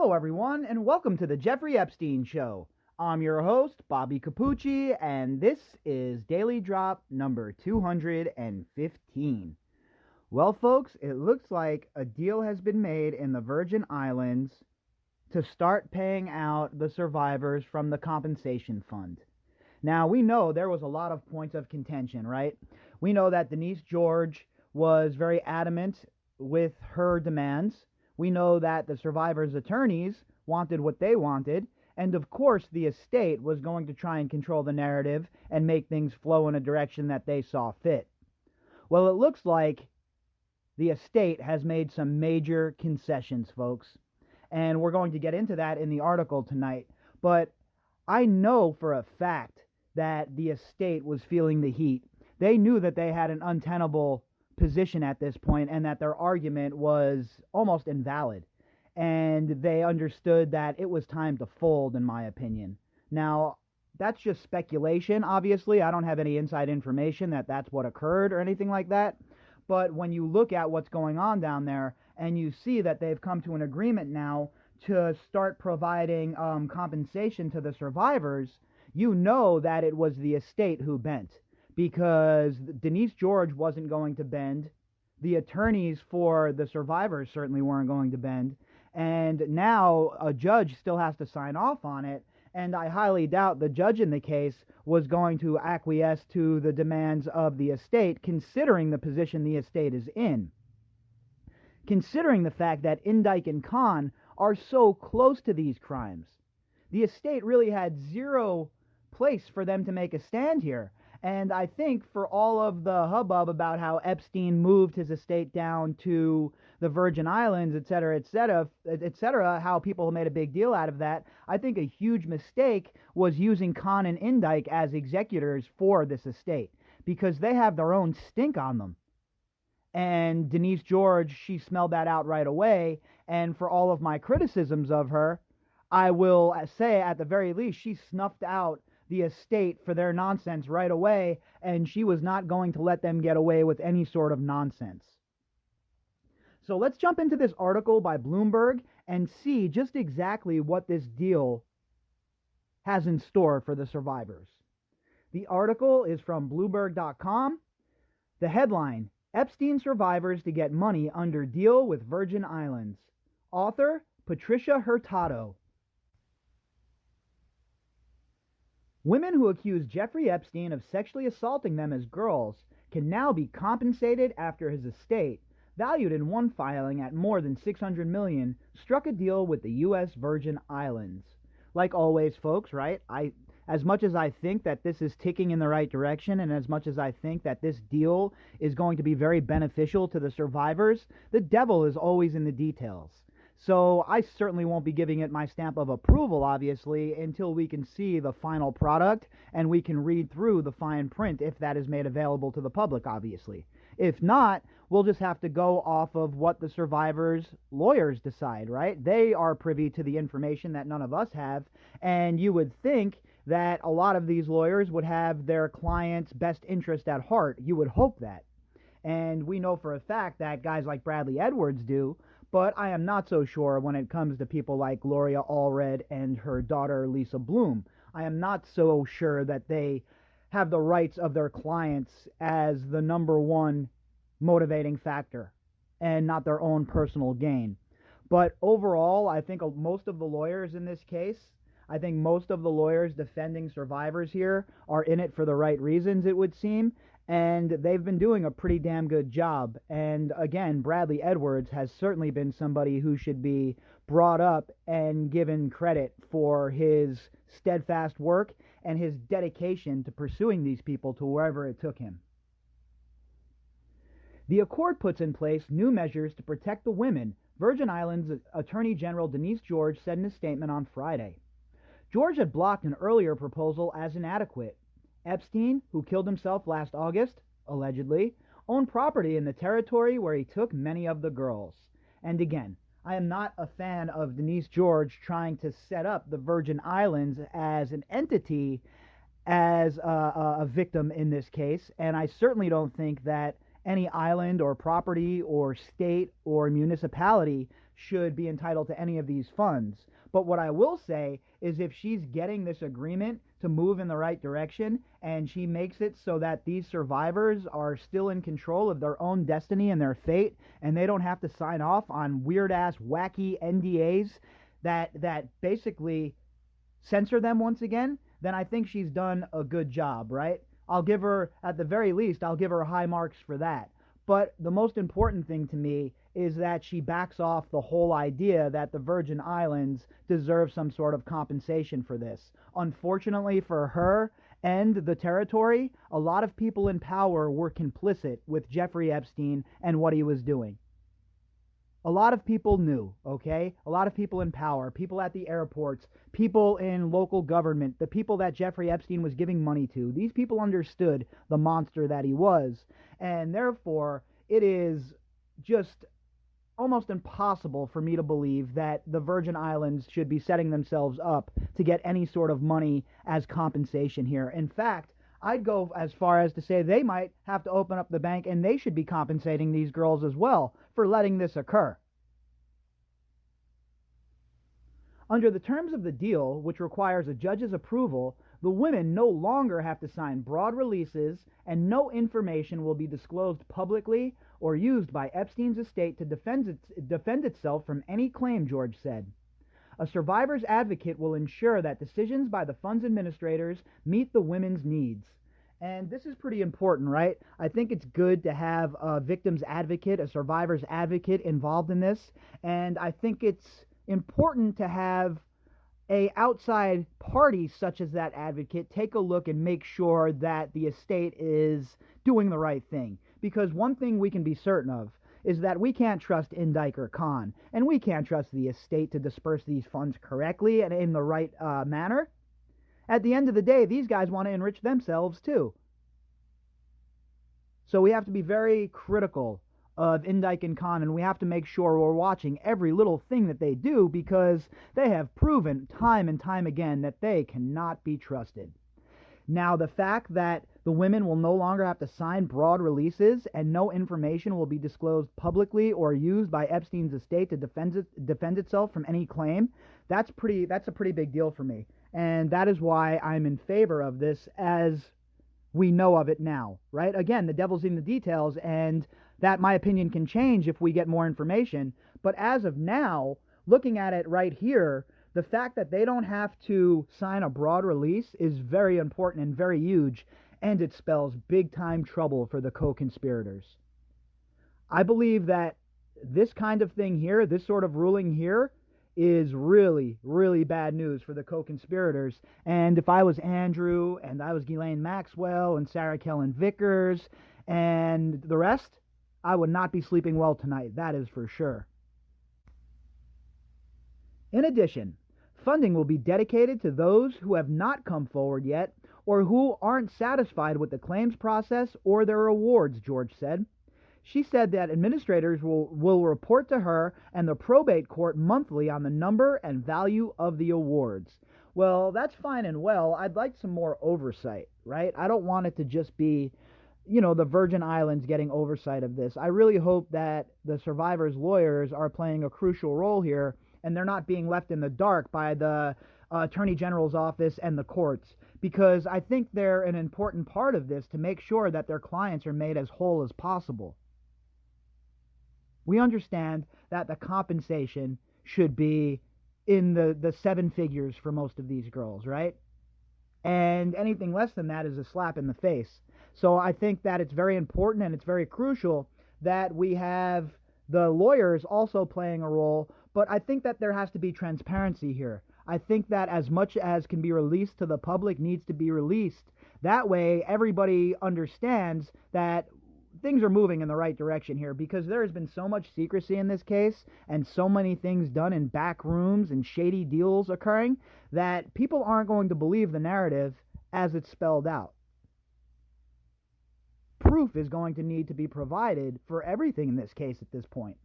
Hello, everyone, and welcome to the Jeffrey Epstein Show. I'm your host, Bobbycapucci, and this is Daily Drop number 215. Well, folks, it looks like a deal has been made in the Virgin Islands to start paying out the survivors from the compensation fund. Now, we know there was a lot of points of contention, right? We know that Denise George was very adamant with her demands. We know that the survivors' attorneys wanted what they wanted, and of course the estate was going to try and control the narrative and make things flow in a direction that they saw fit. Well, it looks like the estate has made some major concessions, folks, and we're going to get into that in the article tonight. But I know for a fact that the estate was feeling the heat. They knew that they had an untenable position at this point and that their argument was almost invalid, and they understood that it was time to fold, in my opinion. Now, that's just speculation. Obviously, I don't have any inside information that that's what occurred or anything like that, but when you look at what's going on down there and you see that they've come to an agreement now to start providing compensation to the survivors, you know that it was the estate who bent, because Denise George wasn't going to bend. The attorneys for the survivors certainly weren't going to bend. And now a judge still has to sign off on it. And I highly doubt the judge in the case was going to acquiesce to the demands of the estate, considering the position the estate is in. Considering the fact that Indike and Khan are so close to these crimes, the estate really had zero place for them to make a stand here. And I think for all of the hubbub about how Epstein moved his estate down to the Virgin Islands, et cetera, how people made a big deal out of that, I think a huge mistake was using Khan and Indike as executors for this estate, because they have their own stink on them. And Denise George, she smelled that out right away. And for all of my criticisms of her, I will say at the very least she snuffed out the estate for their nonsense right away, and she was not going to let them get away with any sort of nonsense. So let's jump into this article by Bloomberg and see just exactly what this deal has in store for the survivors. The article is from Bloomberg.com. The headline: Epstein survivors to get money under deal with Virgin Islands. Author Patricia Hurtado. Women who accuse Jeffrey Epstein of sexually assaulting them as girls can now be compensated after his estate, valued in one filing at more than $600 million, struck a deal with the U.S. Virgin Islands. Like always, folks, right? As much as I think that this is ticking in the right direction, and as much as I think that this deal is going to be very beneficial to the survivors, the devil is always in the details. So I certainly won't be giving it my stamp of approval, obviously, until we can see the final product and we can read through the fine print, if that is made available to the public, obviously. If not, we'll just have to go off of what the survivors' lawyers decide, right? They are privy to the information that none of us have, and you would think that a lot of these lawyers would have their client's best interest at heart. You would hope that. And we know for a fact that guys like Bradley Edwards do, but I am not so sure when it comes to people like Gloria Allred and her daughter Lisa Bloom. I am not so sure that they have the rights of their clients as the number one motivating factor and not their own personal gain. But overall, I think most of the lawyers in this case, I think most of the lawyers defending survivors here are in it for the right reasons, it would seem. And they've been doing a pretty damn good job. And again, Bradley Edwards has certainly been somebody who should be brought up and given credit for his steadfast work and his dedication to pursuing these people to wherever it took him. The accord puts in place new measures to protect the women, Virgin Islands Attorney General Denise George said in a statement on Friday. George had blocked an earlier proposal as inadequate. Epstein, who killed himself last August, allegedly, owned property in the territory where he took many of the girls. And again, I am not a fan of Denise George trying to set up the Virgin Islands as an entity, as a victim in this case, and I certainly don't think that any island or property or state or municipality should be entitled to any of these funds. But what I will say is if she's getting this agreement to move in the right direction and she makes it so that these survivors are still in control of their own destiny and their fate, and they don't have to sign off on weird-ass, wacky NDAs that basically censor them once again, then I think she's done a good job, right? I'll give her, at the very least, I'll give her high marks for that. But the most important thing to me is that she backs off the whole idea that the Virgin Islands deserve some sort of compensation for this. Unfortunately for her and the territory, a lot of people in power were complicit with Jeffrey Epstein and what he was doing. A lot of people knew, okay? A lot of people in power, people at the airports, people in local government, the people that Jeffrey Epstein was giving money to. These people understood the monster that he was, and therefore it is just almost impossible for me to believe that the Virgin Islands should be setting themselves up to get any sort of money as compensation here. In fact, I'd go as far as to say they might have to open up the bank and they should be compensating these girls as well for letting this occur. Under the terms of the deal, which requires a judge's approval, the women no longer have to sign broad releases and no information will be disclosed publicly or used by Epstein's estate to defend itself from any claim, George said. A survivor's advocate will ensure that decisions by the fund's administrators meet the women's needs. And this is pretty important, right? I think it's good to have a victim's advocate, a survivor's advocate involved in this. And I think it's important to have a outside party such as that advocate take a look and make sure that the estate is doing the right thing. Because one thing we can be certain of is that we can't trust Indike or Khan, and we can't trust the estate to disperse these funds correctly and in the right manner. At the end of the day, these guys want to enrich themselves too. So we have to be very critical of Indike and Khan, and we have to make sure we're watching every little thing that they do, because they have proven time and time again that they cannot be trusted. Now, the fact that the women will no longer have to sign broad releases and no information will be disclosed publicly or used by Epstein's estate to defend itself from any claim, that's a pretty big deal for me. And that is why I'm in favor of this as we know of it now, right? Again, the devil's in the details, and that, my opinion, can change if we get more information. But as of now, looking at it right here, the fact that they don't have to sign a broad release is very important and very huge, and it spells big-time trouble for the co-conspirators. I believe that this kind of thing here, this sort of ruling here, is really, really bad news for the co-conspirators. And if I was Andrew, and I was Ghislaine Maxwell, and Sarah Kellen Vickers, and the rest, I would not be sleeping well tonight, that is for sure. In addition, funding will be dedicated to those who have not come forward yet or who aren't satisfied with the claims process or their awards, George said. She said that administrators will report to her and the probate court monthly on the number and value of the awards. Well, that's fine and well. I'd like some more oversight, right? I don't want it to just be, the Virgin Islands getting oversight of this. I really hope that the survivors' lawyers are playing a crucial role here, and they're not being left in the dark by the Attorney General's office and the courts, because I think they're an important part of this to make sure that their clients are made as whole as possible. We understand that the compensation should be in the seven figures for most of these girls, right? And anything less than that is a slap in the face. So I think that it's very important and it's very crucial that we have the lawyers also playing a role, but I think that there has to be transparency here. I think that as much as can be released to the public needs to be released. That way everybody understands that things are moving in the right direction here, because there has been so much secrecy in this case and so many things done in back rooms and shady deals occurring that people aren't going to believe the narrative as it's spelled out. Proof is going to need to be provided for everything in this case at this point.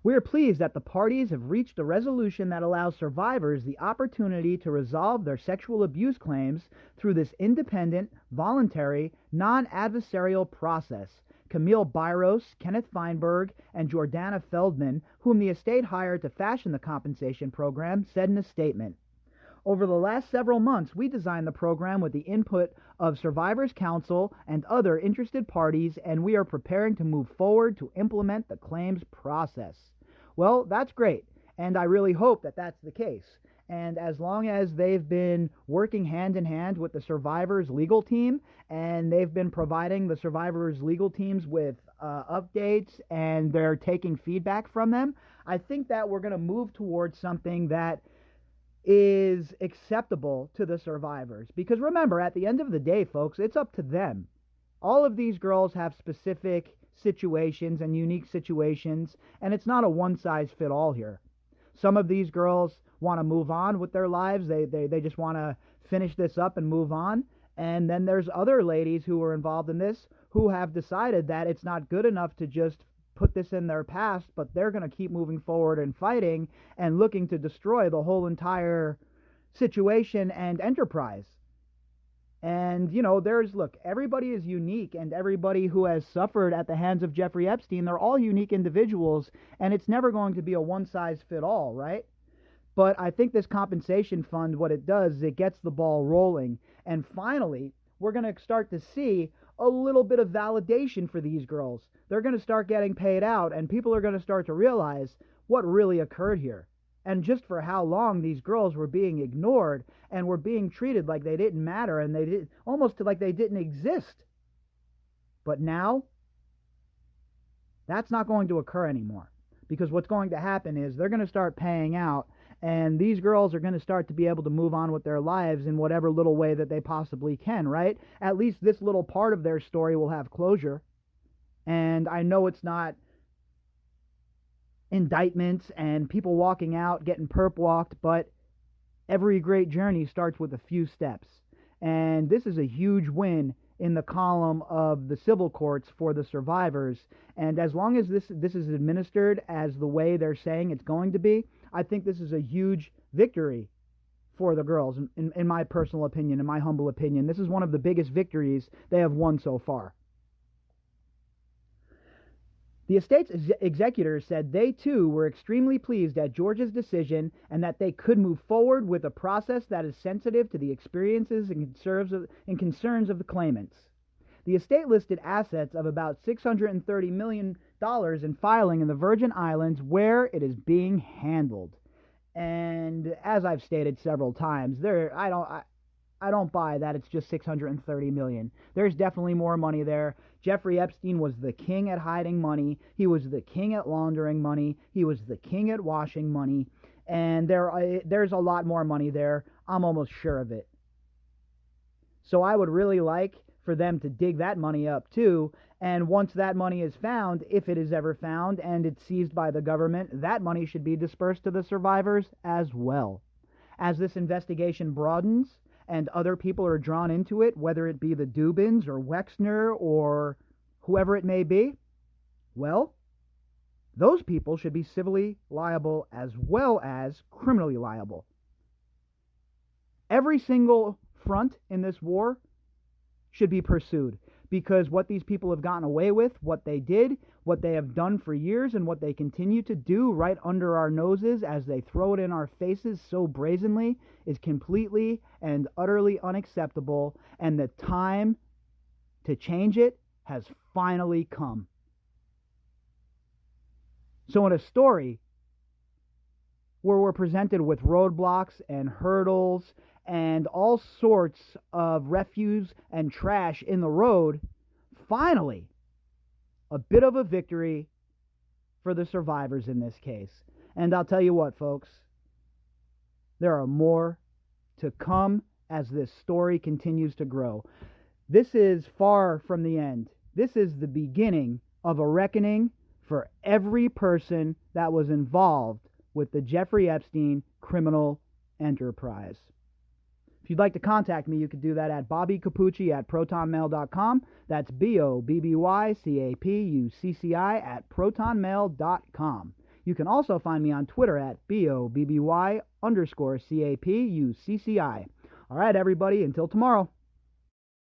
We are pleased that the parties have reached a resolution that allows survivors the opportunity to resolve their sexual abuse claims through this independent, voluntary, non-adversarial process, Camille Byros, Kenneth Feinberg, and Jordana Feldman, whom the estate hired to fashion the compensation program, said in a statement, "Over the last several months, we designed the program with the input of Survivors Council and other interested parties, and we are preparing to move forward to implement the claims process." Well, that's great, and I really hope that that's the case. And as long as they've been working hand in hand with the survivors' legal team, and they've been providing the survivors' legal teams with updates, and they're taking feedback from them, I think that we're going to move towards something that is acceptable to the survivors. Because remember, at the end of the day, folks, it's up to them. All of these girls have specific situations and unique situations, and it's not a one-size-fit-all here. Some of these girls want to move on with their lives. They just want to finish this up and move on. And then there's other ladies who are involved in this who have decided that it's not good enough to just put this in their past, but they're going to keep moving forward and fighting and looking to destroy the whole entire situation and enterprise. And, look, everybody is unique, and everybody who has suffered at the hands of Jeffrey Epstein, they're all unique individuals, and it's never going to be a one-size-fit-all, right? But I think this compensation fund, what it does is it gets the ball rolling. And finally, we're going to start to see a little bit of validation for these girls. They're going to start getting paid out, and people are going to start to realize what really occurred here. And just for how long these girls were being ignored and were being treated like they didn't matter, and they did almost like they didn't exist. But now, that's not going to occur anymore. Because what's going to happen is they're going to start paying out, and these girls are going to start to be able to move on with their lives in whatever little way that they possibly can, right? At least this little part of their story will have closure. And I know it's not indictments and people walking out getting perp walked, but every great journey starts with a few steps. And this is a huge win in the column of the civil courts for the survivors. And as long as this is administered as the way they're saying it's going to be, I think this is a huge victory for the girls, in my personal opinion, in my humble opinion. This is one of the biggest victories they have won so far. The estate's executors said they, too, were extremely pleased at George's decision and that they could move forward with a process that is sensitive to the experiences and concerns of the claimants. The estate listed assets of about $630 million in filing in the Virgin Islands where it is being handled. And as I've stated several times, I don't buy that it's just $630 million. There's definitely more money there. Jeffrey Epstein was the king at hiding money. He was the king at laundering money. He was the king at washing money. And there's a lot more money there. I'm almost sure of it. So I would really like for them to dig that money up too. And once that money is found, if it is ever found, and it's seized by the government, that money should be dispersed to the survivors as well. As this investigation broadens, and other people are drawn into it, whether it be the Dubins or Wexner or whoever it may be, well, those people should be civilly liable as well as criminally liable. Every single front in this war should be pursued, because what these people have gotten away with, what they did, what they have done for years, and what they continue to do right under our noses as they throw it in our faces so brazenly is completely and utterly unacceptable, and the time to change it has finally come. So in a story where we're presented with roadblocks and hurdles and all sorts of refuse and trash in the road, finally, a bit of a victory for the survivors in this case. And I'll tell you what, folks, there are more to come as this story continues to grow. This is far from the end. This is the beginning of a reckoning for every person that was involved with the Jeffrey Epstein criminal enterprise. If you'd like to contact me, you could do that at bobbycapucci@protonmail.com. That's BOBBYCAPUCCI@protonmail.com. You can also find me on Twitter at BOBBY_CAPUCCI. All right, everybody, until tomorrow.